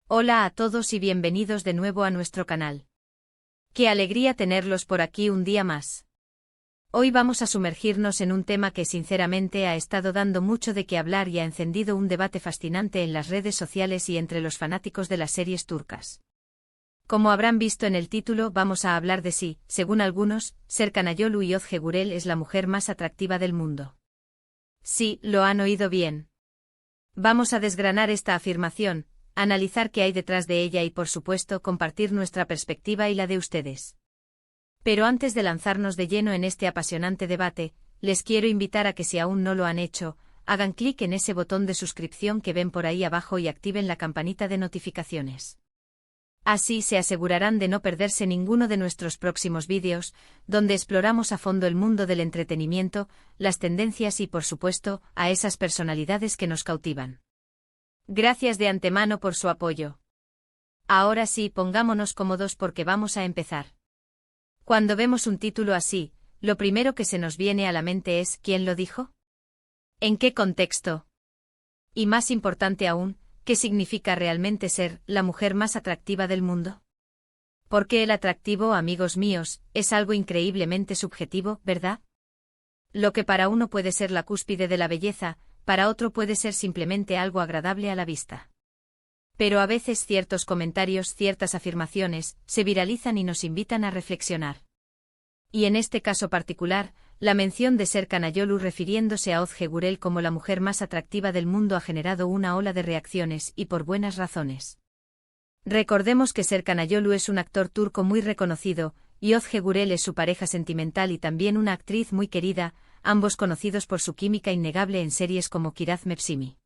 Hola a todos y bienvenidos de nuevo a nuestro canal. Qué alegría tenerlos por aquí un día más. Hoy vamos a sumergirnos en un tema que sinceramente ha estado dando mucho de qué hablar y ha encendido un debate fascinante en las redes sociales y entre los fanáticos de las series turcas. Como habrán visto en el título, vamos a hablar de si, según algunos, Serkan Ayolu y Özge Gürel es la mujer más atractiva del mundo. Sí, lo han oído bien. Vamos a desgranar esta afirmación, analizar qué hay detrás de ella y por supuesto compartir nuestra perspectiva y la de ustedes. Pero antes de lanzarnos de lleno en este apasionante debate, les quiero invitar a que si aún no lo han hecho, hagan clic en ese botón de suscripción que ven por ahí abajo y activen la campanita de notificaciones. Así se asegurarán de no perderse ninguno de nuestros próximos vídeos, donde exploramos a fondo el mundo del entretenimiento, las tendencias y por supuesto, a esas personalidades que nos cautivan. Gracias de antemano por su apoyo. Ahora sí, pongámonos cómodos porque vamos a empezar. Cuando vemos un título así, lo primero que se nos viene a la mente es ¿quién lo dijo? ¿En qué contexto? Y más importante aún, ¿qué significa realmente ser la mujer más atractiva del mundo? Porque el atractivo, amigos míos, es algo increíblemente subjetivo, ¿verdad? Lo que para uno puede ser la cúspide de la belleza, para otro puede ser simplemente algo agradable a la vista. Pero a veces ciertos comentarios, ciertas afirmaciones, se viralizan y nos invitan a reflexionar. Y en este caso particular, la mención de Serkan Ayolu refiriéndose a Özge Gürel como la mujer más atractiva del mundo ha generado una ola de reacciones y por buenas razones. Recordemos que Serkan Ayolu es un actor turco muy reconocido, y Özge Gürel es su pareja sentimental y también una actriz muy querida, ambos conocidos por su química innegable en series como Kiraz Mevsimi.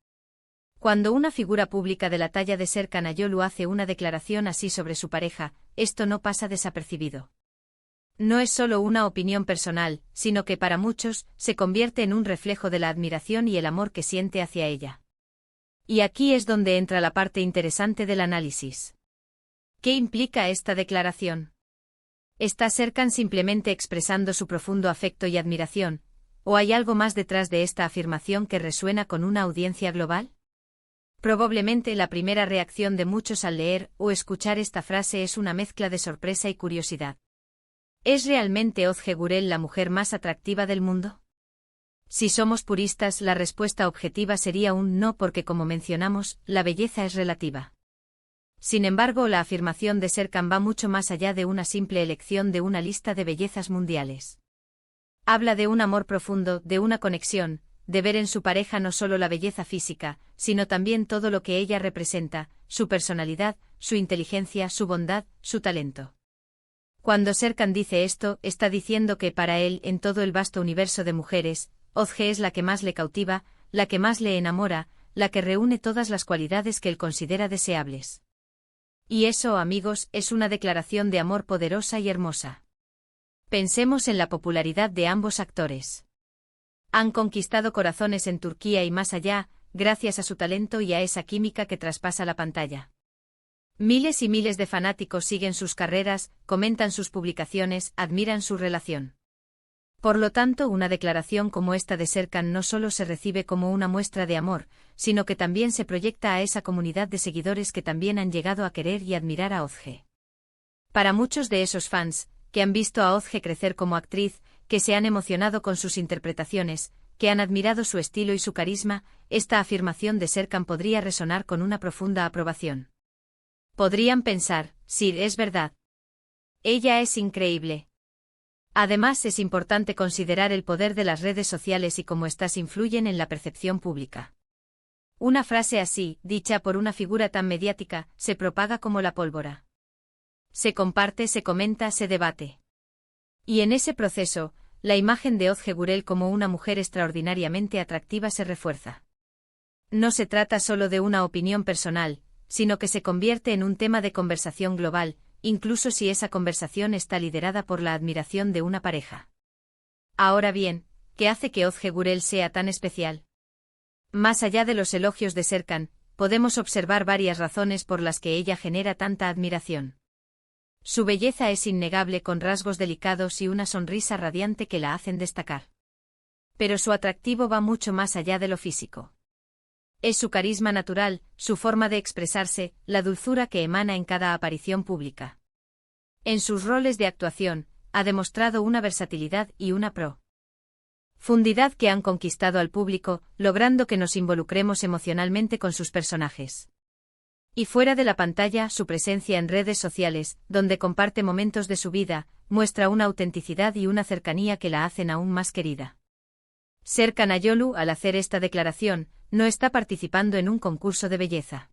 Cuando una figura pública de la talla de Serkan Ayolu hace una declaración así sobre su pareja, esto no pasa desapercibido. No es solo una opinión personal, sino que para muchos, se convierte en un reflejo de la admiración y el amor que siente hacia ella. Y aquí es donde entra la parte interesante del análisis. ¿Qué implica esta declaración? ¿Está Serkan simplemente expresando su profundo afecto y admiración, o hay algo más detrás de esta afirmación que resuena con una audiencia global? Probablemente la primera reacción de muchos al leer o escuchar esta frase es una mezcla de sorpresa y curiosidad. ¿Es realmente Özge Gürel la mujer más atractiva del mundo? Si somos puristas, la respuesta objetiva sería un no porque, como mencionamos, la belleza es relativa. Sin embargo, la afirmación de Serkan va mucho más allá de una simple elección de una lista de bellezas mundiales. Habla de un amor profundo, de una conexión, de ver en su pareja no solo la belleza física, sino también todo lo que ella representa, su personalidad, su inteligencia, su bondad, su talento. Cuando Serkan dice esto, está diciendo que para él, en todo el vasto universo de mujeres, Özge es la que más le cautiva, la que más le enamora, la que reúne todas las cualidades que él considera deseables. Y eso, amigos, es una declaración de amor poderosa y hermosa. Pensemos en la popularidad de ambos actores. Han conquistado corazones en Turquía y más allá, gracias a su talento y a esa química que traspasa la pantalla. Miles y miles de fanáticos siguen sus carreras, comentan sus publicaciones, admiran su relación. Por lo tanto, una declaración como esta de Serkan no solo se recibe como una muestra de amor, sino que también se proyecta a esa comunidad de seguidores que también han llegado a querer y admirar a Özge. Para muchos de esos fans, que han visto a Özge crecer como actriz, que se han emocionado con sus interpretaciones, que han admirado su estilo y su carisma, esta afirmación de Serkan podría resonar con una profunda aprobación. Podrían pensar, sí, es verdad. Ella es increíble. Además, es importante considerar el poder de las redes sociales y cómo éstas influyen en la percepción pública. Una frase así, dicha por una figura tan mediática, se propaga como la pólvora. Se comparte, se comenta, se debate. Y en ese proceso, la imagen de Özge Gürel como una mujer extraordinariamente atractiva se refuerza. No se trata solo de una opinión personal, sino que se convierte en un tema de conversación global, incluso si esa conversación está liderada por la admiración de una pareja. Ahora bien, ¿qué hace que Özge Gürel sea tan especial? Más allá de los elogios de Serkan, podemos observar varias razones por las que ella genera tanta admiración. Su belleza es innegable, con rasgos delicados y una sonrisa radiante que la hacen destacar. Pero su atractivo va mucho más allá de lo físico. Es su carisma natural, su forma de expresarse, la dulzura que emana en cada aparición pública. En sus roles de actuación, ha demostrado una versatilidad y una profundidad que han conquistado al público, logrando que nos involucremos emocionalmente con sus personajes. Y fuera de la pantalla, su presencia en redes sociales, donde comparte momentos de su vida, muestra una autenticidad y una cercanía que la hacen aún más querida. Serkan Ayolu, al hacer esta declaración, no está participando en un concurso de belleza.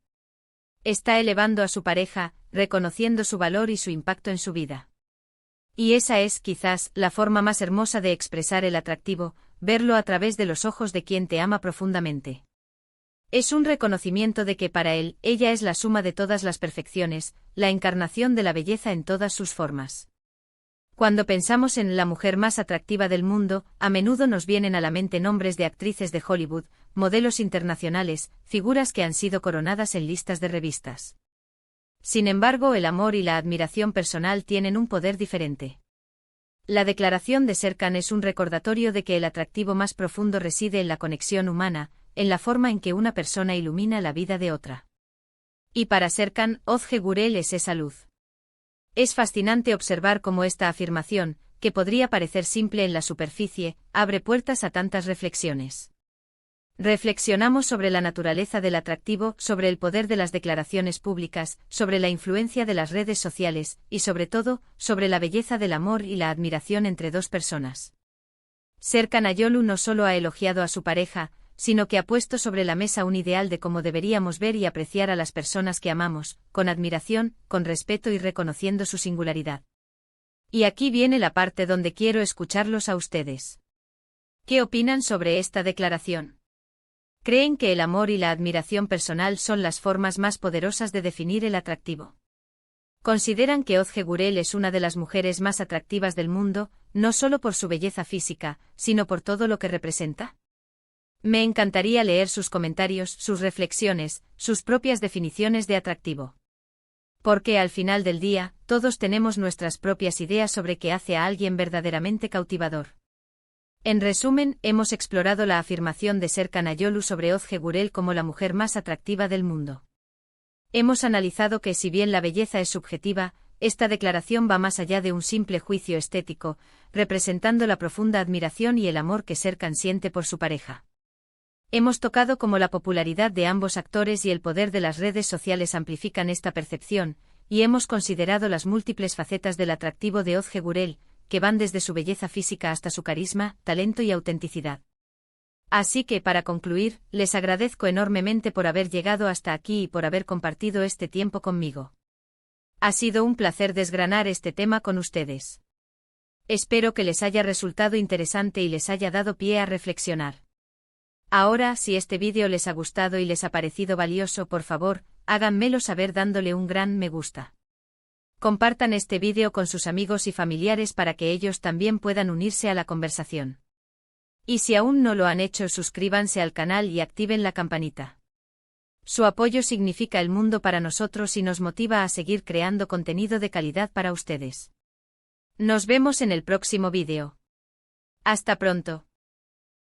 Está elevando a su pareja, reconociendo su valor y su impacto en su vida. Y esa es, quizás, la forma más hermosa de expresar el atractivo, verlo a través de los ojos de quien te ama profundamente. Es un reconocimiento de que para él, ella es la suma de todas las perfecciones, la encarnación de la belleza en todas sus formas. Cuando pensamos en la mujer más atractiva del mundo, a menudo nos vienen a la mente nombres de actrices de Hollywood, modelos internacionales, figuras que han sido coronadas en listas de revistas. Sin embargo, el amor y la admiración personal tienen un poder diferente. La declaración de Serkan es un recordatorio de que el atractivo más profundo reside en la conexión humana, en la forma en que una persona ilumina la vida de otra. Y para Serkan, Özge Gürel es esa luz. Es fascinante observar cómo esta afirmación, que podría parecer simple en la superficie, abre puertas a tantas reflexiones. Reflexionamos sobre la naturaleza del atractivo, sobre el poder de las declaraciones públicas, sobre la influencia de las redes sociales, y sobre todo, sobre la belleza del amor y la admiración entre dos personas. Serkan Ayolu no solo ha elogiado a su pareja, sino que ha puesto sobre la mesa un ideal de cómo deberíamos ver y apreciar a las personas que amamos, con admiración, con respeto y reconociendo su singularidad. Y aquí viene la parte donde quiero escucharlos a ustedes. ¿Qué opinan sobre esta declaración? ¿Creen que el amor y la admiración personal son las formas más poderosas de definir el atractivo? ¿Consideran que Özge Gürel es una de las mujeres más atractivas del mundo, no solo por su belleza física, sino por todo lo que representa? Me encantaría leer sus comentarios, sus reflexiones, sus propias definiciones de atractivo. Porque al final del día, todos tenemos nuestras propias ideas sobre qué hace a alguien verdaderamente cautivador. En resumen, hemos explorado la afirmación de Serkan Ayolu sobre Özge Gürel como la mujer más atractiva del mundo. Hemos analizado que si bien la belleza es subjetiva, esta declaración va más allá de un simple juicio estético, representando la profunda admiración y el amor que Serkan siente por su pareja. Hemos tocado cómo la popularidad de ambos actores y el poder de las redes sociales amplifican esta percepción, y hemos considerado las múltiples facetas del atractivo de Özge Gürel, que van desde su belleza física hasta su carisma, talento y autenticidad. Así que, para concluir, les agradezco enormemente por haber llegado hasta aquí y por haber compartido este tiempo conmigo. Ha sido un placer desgranar este tema con ustedes. Espero que les haya resultado interesante y les haya dado pie a reflexionar. Ahora, si este vídeo les ha gustado y les ha parecido valioso, por favor, háganmelo saber dándole un gran me gusta. Compartan este vídeo con sus amigos y familiares para que ellos también puedan unirse a la conversación. Y si aún no lo han hecho, suscríbanse al canal y activen la campanita. Su apoyo significa el mundo para nosotros y nos motiva a seguir creando contenido de calidad para ustedes. Nos vemos en el próximo vídeo. Hasta pronto.